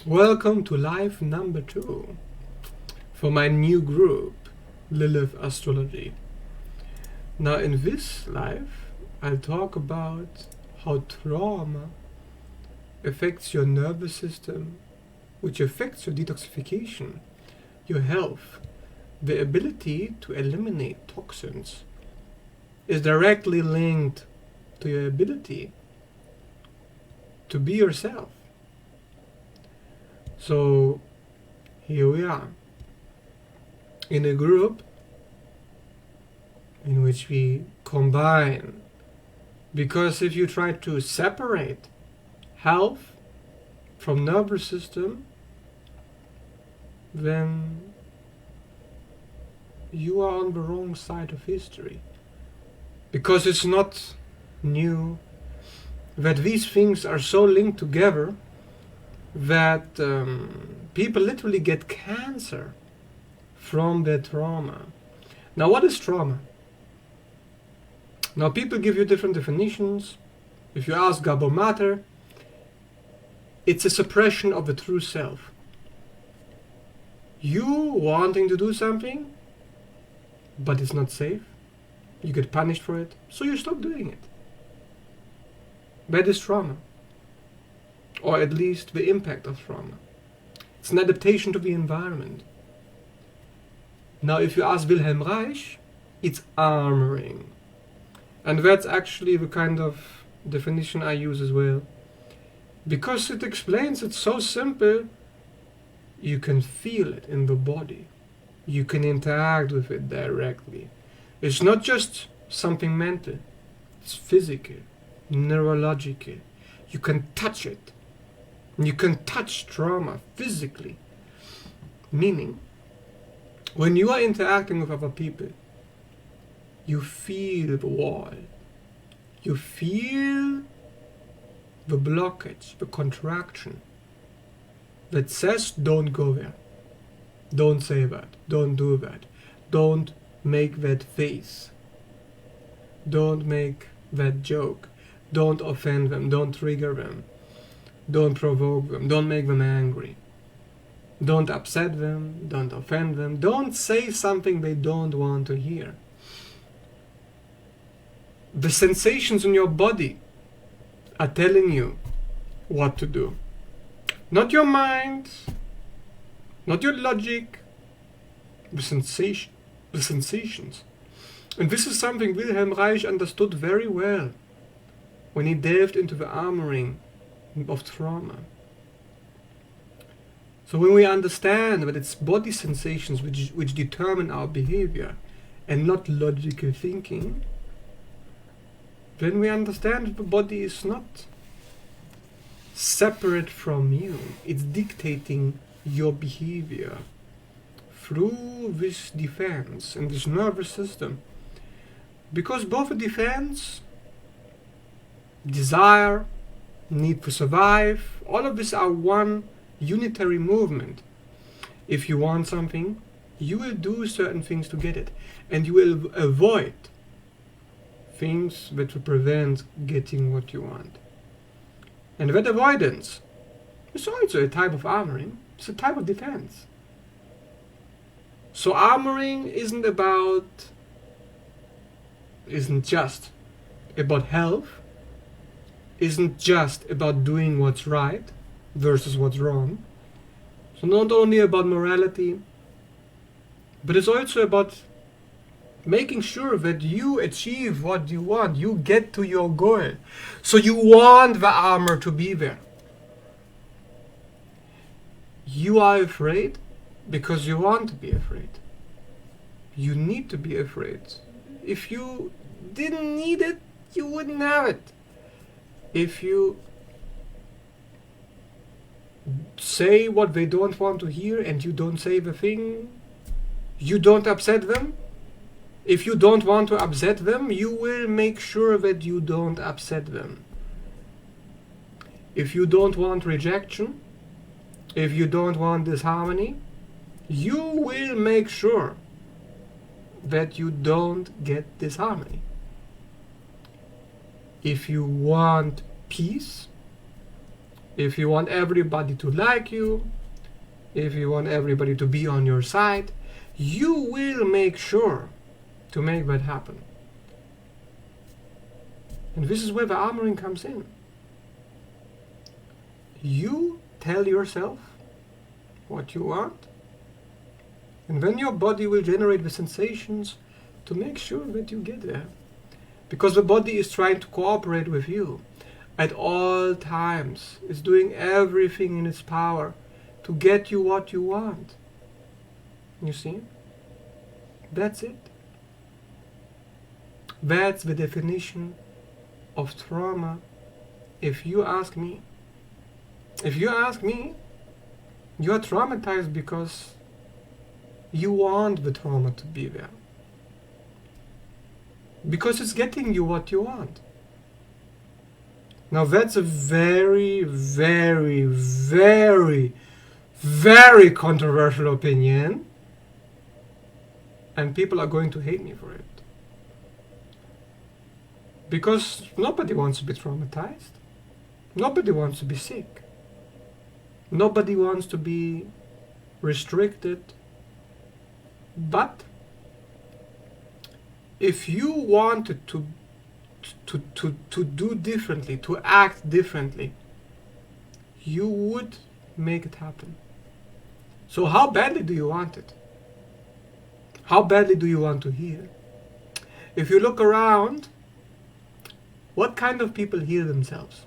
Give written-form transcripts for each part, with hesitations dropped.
Welcome to live number 2 for my new group, Lilith Astrology. Now in this live, I'll talk about how trauma affects your nervous system, which affects your detoxification, your health. The ability to eliminate toxins is directly linked to your ability to be yourself. So here we are in a group in which we combine, because if you try to separate health from nervous system, then you are on the wrong side of history, because it's not new that these things are so linked together that people literally get cancer from their trauma. Now, what is trauma? Now, people give you different definitions. If you ask Gabor Mater, it's a suppression of the true self. You wanting to do something, but it's not safe. You get punished for it, so you stop doing it. That is trauma, or at least the impact of trauma. It's an adaptation to the environment. Now, if you ask Wilhelm Reich, it's armoring. And that's actually the kind of definition I use as well, because it explains it so simple. You can feel it in the body. You can interact with it directly. It's not just something mental. It's physical, neurological. You can touch it. You can touch trauma physically. Meaning, when you are interacting with other people, you feel the wall. You feel the blockage, the contraction that says, don't go there. Don't say that. Don't do that. Don't make that face. Don't make that joke. Don't offend them. Don't trigger them. Don't provoke them. Don't make them angry. Don't upset them. Don't offend them. Don't say something they don't want to hear. The sensations in your body are telling you what to do. Not your mind, not your logic, the sensations. And this is something Wilhelm Reich understood very well when he delved into the armoring of trauma. So when we understand that it's body sensations which determine our behavior and not logical thinking, then we understand that the body is not separate from you. It's dictating your behavior through this defense and this nervous system. Because both the defense, desire, need to survive, all of this are one unitary movement. If you want something, you will do certain things to get it, and you will avoid things that will prevent getting what you want. And that avoidance is also a type of armoring. It's a type of defense. So armoring isn't just about health, isn't just about doing what's right versus what's wrong. So not only about morality, but it's also about making sure that you achieve what you want, you get to your goal. So you want the armor to be there. You are afraid because you want to be afraid. You need to be afraid. If you didn't need it, you wouldn't have it. If you say what they don't want to hear and you don't say the thing, you don't upset them. If you don't want to upset them, you will make sure that you don't upset them. If you don't want rejection, if you don't want disharmony, you will make sure that you don't get disharmony. If you want peace, if you want everybody to like you, if you want everybody to be on your side, you will make sure to make that happen. And this is where the armoring comes in. You tell yourself what you want, and then your body will generate the sensations to make sure that you get there. Because the body is trying to cooperate with you at all times. It's doing everything in its power to get you what you want. You see? That's it. That's the definition of trauma, if you ask me. If you ask me, you are traumatized because you want the trauma to be there. Because it's getting you what you want. Now that's a very, very, very, very controversial opinion, and people are going to hate me for it. Because nobody wants to be traumatized. Nobody wants to be sick. Nobody wants to be restricted. But if you wanted to do differently, to act differently, you would make it happen. So how badly do you want it? How badly do you want to heal? If you look around, what kind of people heal themselves?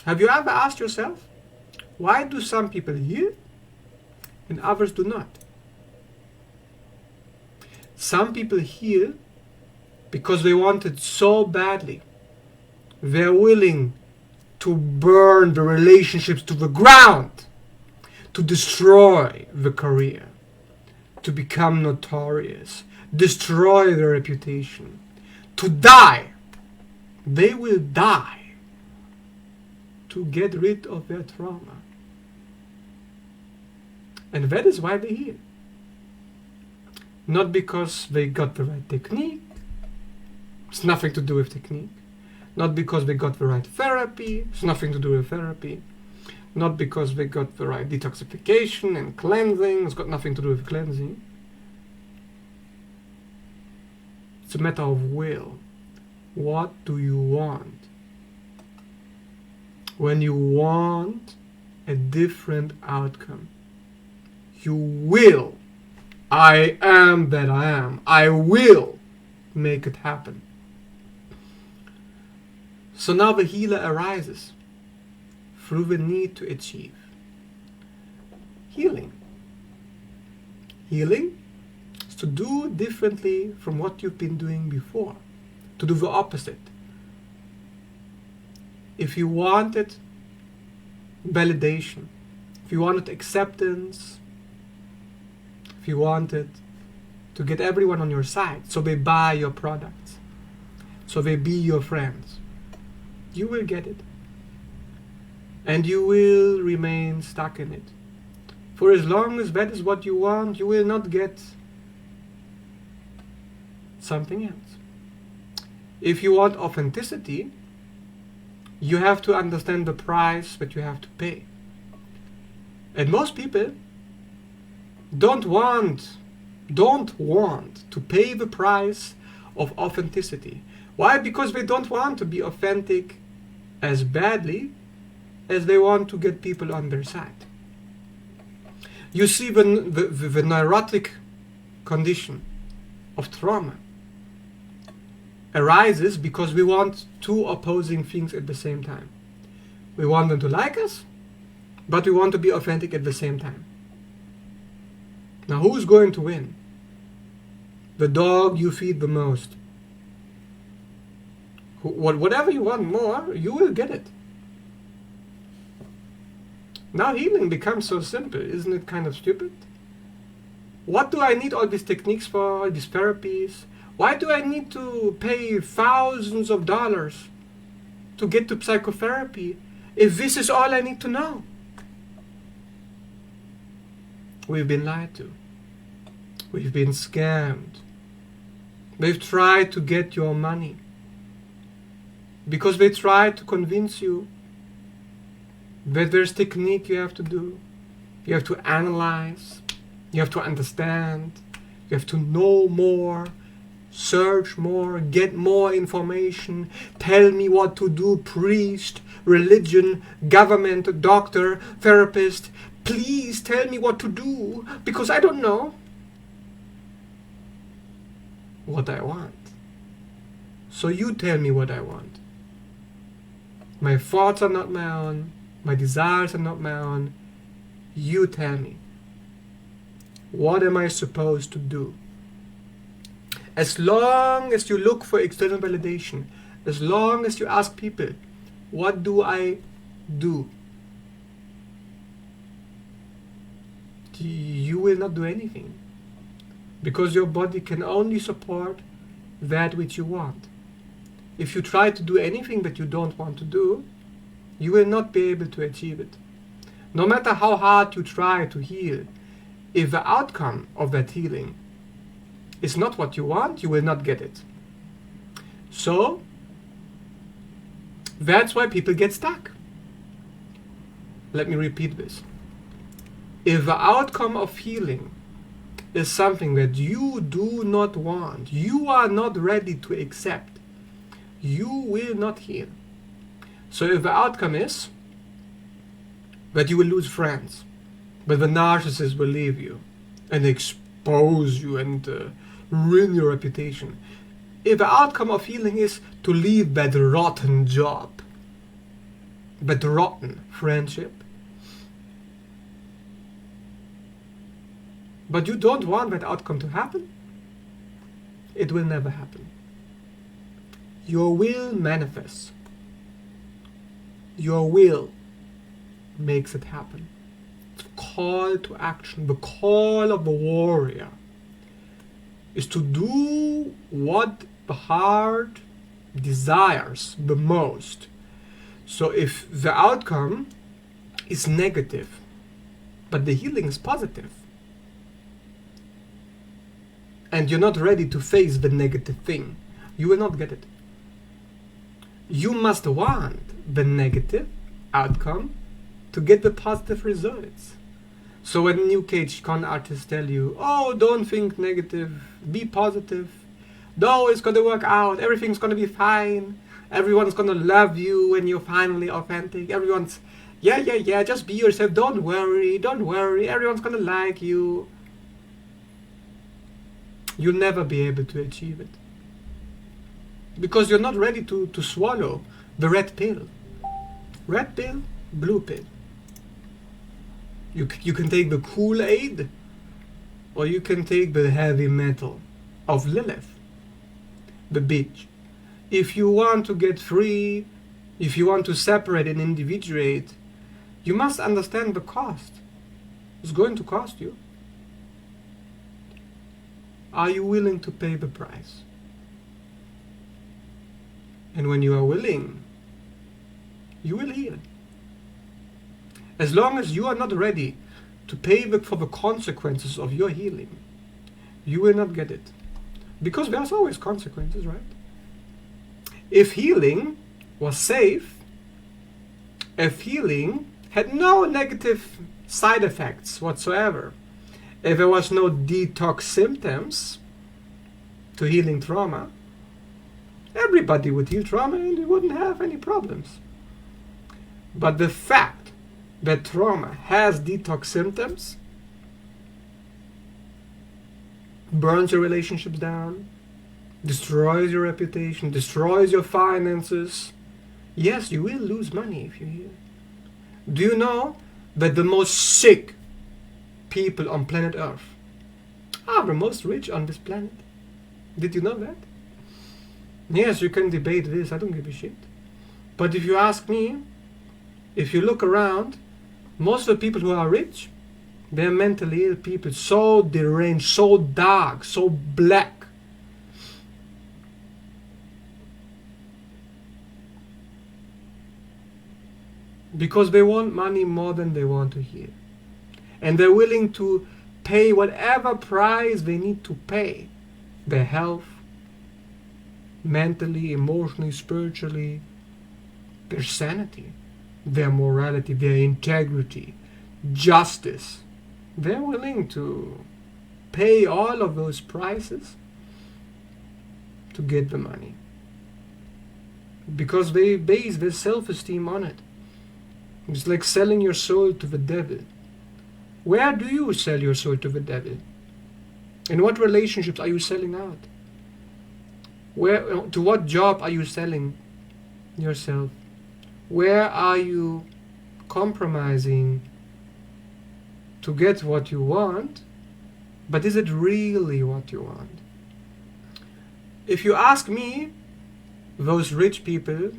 Have you ever asked yourself, why do some people heal and others do not? Some people heal because they want it so badly. They're willing to burn the relationships to the ground, to destroy the career, to become notorious, destroy their reputation, to die. They will die to get rid of their trauma. And that is why they heal. Not because they got the right technique. It's nothing to do with technique. Not because they got the right therapy. It's nothing to do with therapy. Not because they got the right detoxification and cleansing. It's got nothing to do with cleansing. It's a matter of will. What do you want? When you want a different outcome, you will. I am that I am. I will make it happen. So now the healer arises through the need to achieve healing. Healing is to do differently from what you've been doing before, to do the opposite. If you wanted validation, if you wanted acceptance, if you wanted to get everyone on your side, so they buy your products, so they be your friends, you will get it. And you will remain stuck in it. For as long as that is what you want, you will not get something else. If you want authenticity, you have to understand the price that you have to pay. And most people don't want to pay the price of authenticity. Why? Because they don't want to be authentic as badly as they want to get people on their side. You see, the neurotic condition of trauma arises because we want two opposing things at the same time. We want them to like us, but we want to be authentic at the same time. Now, who's going to win? The dog you feed the most. Whatever you want more, you will get it. Now healing becomes so simple. Isn't it kind of stupid? What do I need all these techniques for, all these therapies? Why do I need to pay thousands of dollars to get to psychotherapy if this is all I need to know? We've been lied to. We've been scammed. They've tried to get your money because they tried to convince you But there's technique you have to do. You have to analyze. You have to understand. You have to know more. Search more. Get more information. Tell me what to do. Priest, religion, government, doctor, therapist. Please tell me what to do, because I don't know what I want. So you tell me what I want. My thoughts are not my own. My desires are not my own. You tell me. What am I supposed to do? As long as you look for external validation, as long as you ask people, what do I do? You will not do anything, because your body can only support that which you want. If you try to do anything that you don't want to do, you will not be able to achieve it. No matter how hard you try to heal, if the outcome of that healing is not what you want, you will not get it. So, that's why people get stuck. Let me repeat this. If the outcome of healing is something that you do not want, you are not ready to accept, you will not heal. So if the outcome is that you will lose friends, but the narcissist will leave you and expose you and ruin your reputation. If the outcome of healing is to leave that rotten job, that rotten friendship, but you don't want that outcome to happen, it will never happen. Your will manifests. Your will makes it happen. It's a call to action. The call of the warrior is to do what the heart desires the most. So if the outcome is negative, but the healing is positive, and you're not ready to face the negative thing, you will not get it. You must want the negative outcome to get the positive results. So when New Age con artists tell you, oh, don't think negative, be positive, no, it's going to work out, everything's going to be fine, everyone's going to love you when you're finally authentic, everyone's, yeah, just be yourself, don't worry, everyone's going to like you. You'll never be able to achieve it, because you're not ready to swallow the red pill. Red pill, blue pill. You can take the Kool-Aid, or you can take the heavy metal of Lilith, the bitch. If you want to get free, if you want to separate and individuate, you must understand the cost. It's going to cost you. Are you willing to pay the price? And when you are willing, you will heal. As long as you are not ready to pay for the consequences of your healing, you will not get it. Because there's always consequences, right? If healing was safe, if healing had no negative side effects whatsoever, if there was no detox symptoms to healing trauma, everybody would heal trauma and they wouldn't have any problems. But the fact that trauma has detox symptoms burns your relationships down, destroys your reputation, destroys your finances. Yes, you will lose money if you heal. Do you know that the most sick people on planet Earth are the most rich on this planet? Did you know that? Yes, you can debate this, I don't give a shit. But if you ask me, if you look around, most of the people who are rich, they're mentally ill people, so deranged, so dark, so black. Because they want money more than they want to heal. And they're willing to pay whatever price they need to pay. Their health, mentally, emotionally, spiritually, their sanity. their morality, their integrity, justice. They're willing to pay all of those prices to get the money, because they base their self-esteem on it. It's like selling your soul to the devil. Where do you sell your soul to the devil? In what relationships are you selling out? To what job are you selling yourself? Where are you compromising to get what you want? But is it really what you want? If you ask me, those rich people,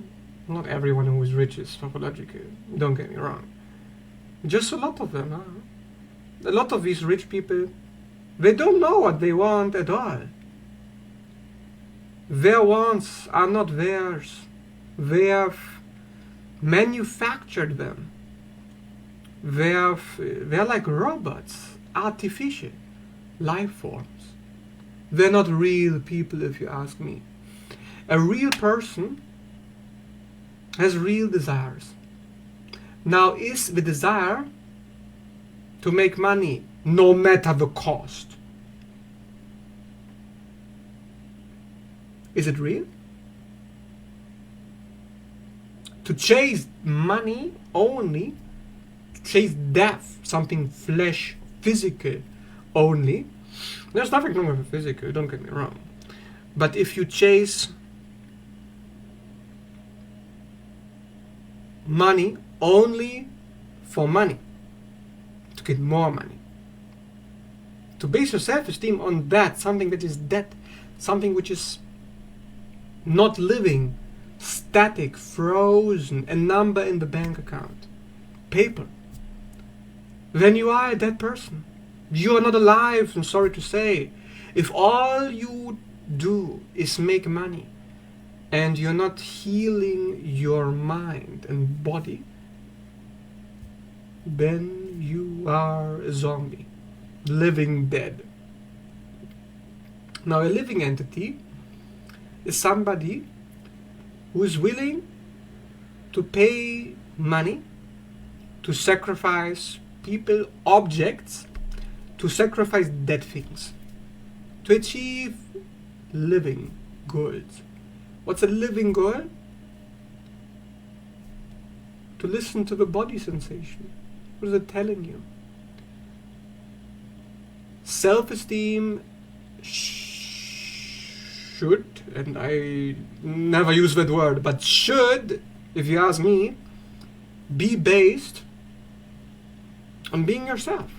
not everyone who is rich is pathological, don't get me wrong. Just a lot of them, A lot of these rich people, they don't know what they want at all. Their wants are not theirs. They have manufactured them. They're like robots, artificial life forms. They're not real people, if you ask me. A real person has real desires. Now, is the desire to make money no matter the cost? Is it real? To chase money only, to chase death, something flesh, physical only. There's nothing wrong with physical, don't get me wrong. But if you chase money only for money, to get more money, to base your self-esteem on that, something that is dead, something which is not living, static, frozen, a number in the bank account, paper, then you are a dead person. You are not alive, I'm sorry to say. If all you do is make money and you're not healing your mind and body, then you are a zombie, living dead. Now, a living entity is somebody who is willing to pay money, to sacrifice people, objects, to sacrifice dead things, to achieve living goals. What's a living goal? To listen to the body sensation. What is it telling you? Self-esteem should, and I never use that word, but should, if you ask me, be based on being yourself.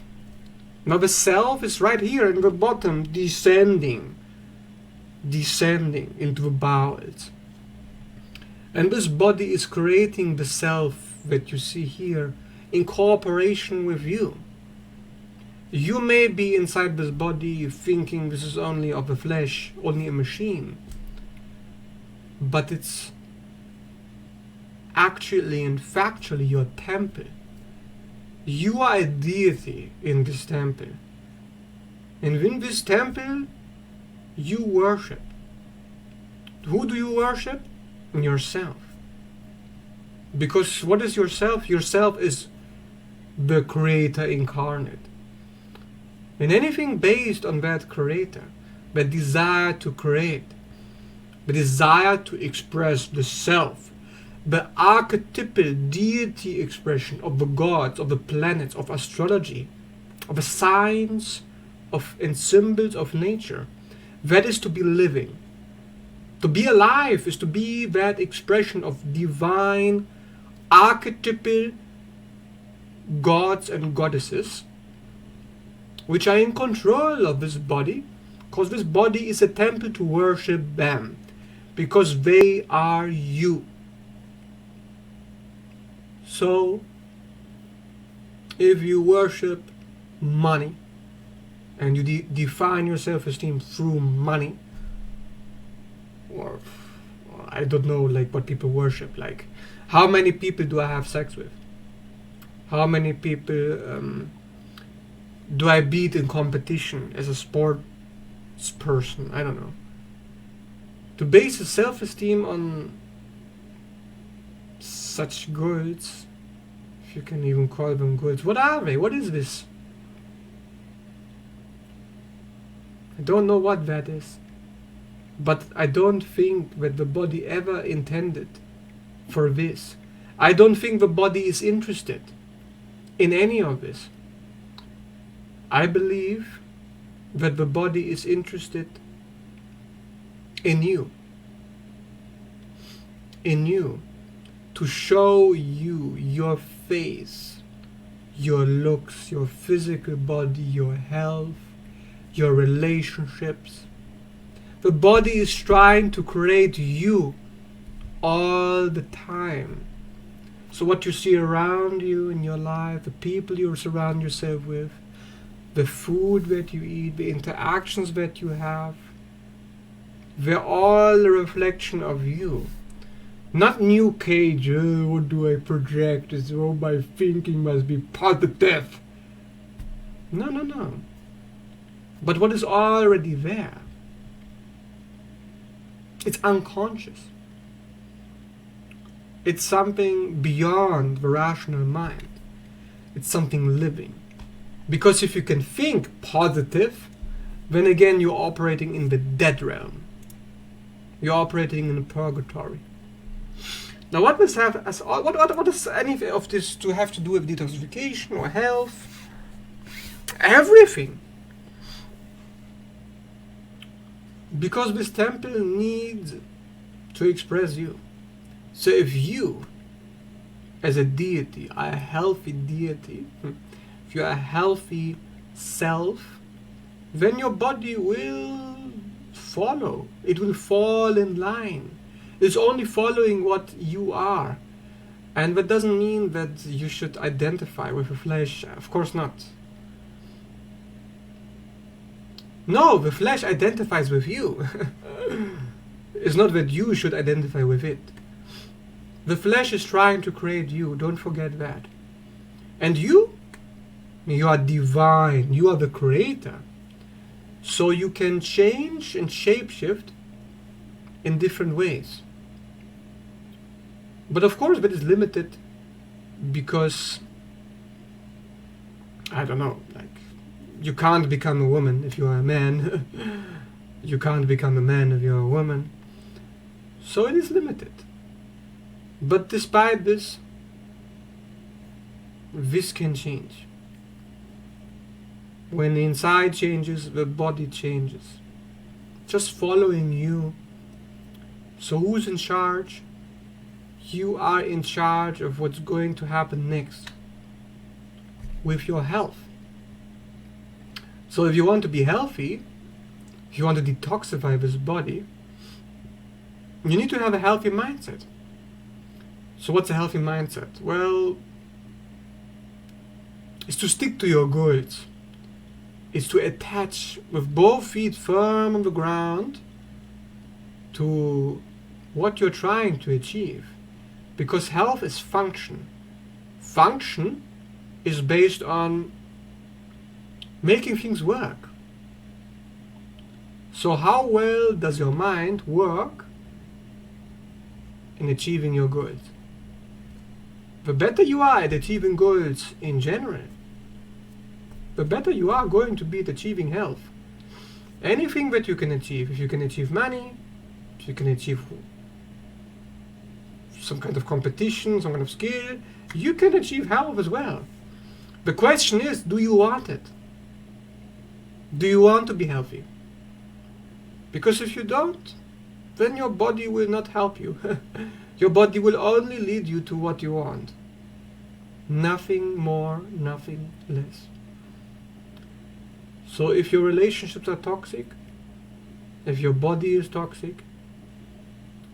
Now the self is right here in the bottom, descending into the bowels. And this body is creating the self that you see here in cooperation with you. You may be inside this body thinking this is only of the flesh, only a machine. But it's actually and factually your temple. You are a deity in this temple. And in this temple, you worship. Who do you worship? Yourself. Because what is yourself? Yourself is the Creator incarnate. And anything based on that Creator, the desire to create, the desire to express the self, the archetypal deity expression of the gods, of the planets, of astrology, of the signs and symbols of nature, that is to be living. To be alive is to be that expression of divine, archetypal gods and goddesses, which are in control of this body, because this body is a temple to worship them, because they are you. So, if you worship money, and you define your self-esteem through money, or I don't know, like what people worship, like how many people do I have sex with? How many people do I beat in competition as a sports person? I don't know. To base a self-esteem on such goals if you can even call them goods. What are they? What is this? I don't know what that is. But I don't think that the body ever intended for this. I don't think the body is interested in any of this. I believe that the body is interested in you. In you. To show you your face, your looks, your physical body, your health, your relationships. The body is trying to create you all the time. So what you see around you in your life, the people you surround yourself with, the food that you eat, the interactions that you have, they're all a reflection of you. Not new cage, what do I project? Oh, my thinking must be positive. No. But what is already there? It's unconscious. It's something beyond the rational mind. It's something living. Because if you can think positive, then again you're operating in the dead realm. You're operating in a purgatory. Now what does have as what does any of this to have to do with detoxification or health? Everything. Because this temple needs to express you. So if you, as a deity, are a healthy deity, if you are a healthy self, then your body will follow. It will fall in line. It's only following what you are. And that doesn't mean that you should identify with the flesh. Of course not. No, the flesh identifies with you. It's not that you should identify with it. The flesh is trying to create you. Don't forget that. And you are divine. You are the creator. So you can change and shapeshift in different ways. But of course that is limited because, I don't know, like, you can't become a woman if you are a man. You can't become a man if you're a woman. So it is limited. But despite this, this can change. When the inside changes, the body changes. Just following you. So who's in charge? You are in charge of what's going to happen next with your health. So if you want to be healthy, if you want to detoxify this body, you need to have a healthy mindset. So what's a healthy mindset? Well, it's to stick to your goals. It's to attach with both feet firm on the ground to what you're trying to achieve. Because health is function. Function is based on making things work. So how well does your mind work in achieving your goals? The better you are at achieving goals in general, the better you are going to be at achieving health. Anything that you can achieve, if you can achieve money, if you can achieve some kind of competition, some kind of skill, you can achieve health as well. The question is, do you want it? Do you want to be healthy? Because if you don't, then your body will not help you. Your body will only lead you to what you want. Nothing more, nothing less. So if your relationships are toxic, if your body is toxic,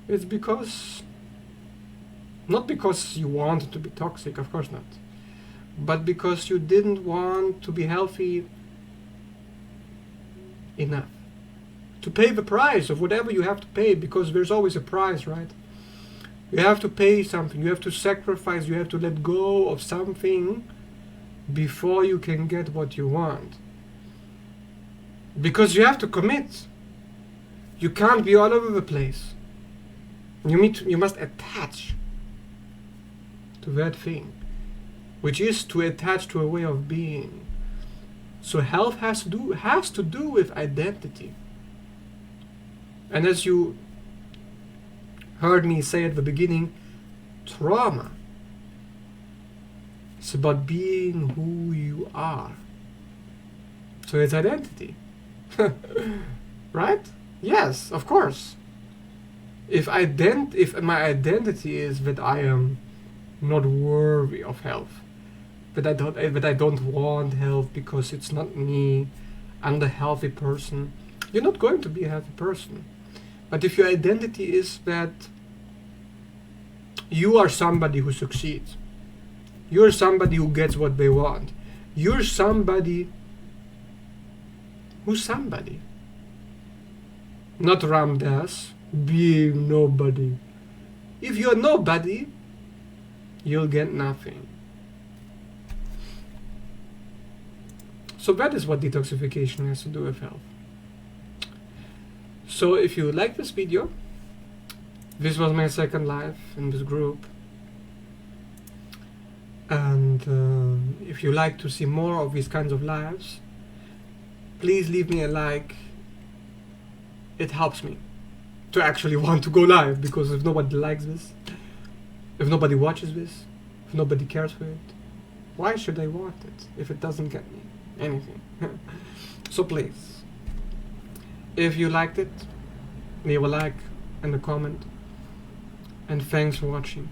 it's because, not because you want it to be toxic, of course not, but because you didn't want to be healthy enough to pay the price of whatever you have to pay, because there's always a price, right? You have to pay something, you have to sacrifice, you have to let go of something before you can get what you want. Because you have to commit. You can't be all over the place. You must attach to that thing. which is to attach to a way of being. So health has to do with identity. And as you heard me say at the beginning, trauma, it's about being who you are. So it's identity. Right? Yes, of course. If my identity is that I am not worthy of health, that I don't want health because it's not me, I'm the healthy person, you're not going to be a healthy person. But if your identity is that you are somebody who succeeds, you're somebody who gets what they want, you're somebody who's somebody, not Ram Dass, being nobody. If you're nobody, you'll get nothing. So that is what detoxification has to do with health. So if you like this video, this was my second live in this group, and if you like to see more of these kinds of lives, please leave me a like. It helps me to actually want to go live, because if nobody likes this, if nobody watches this, if nobody cares for it, why should I want it if it doesn't get me anything? So please, if you liked it, leave a like and a comment, and thanks for watching.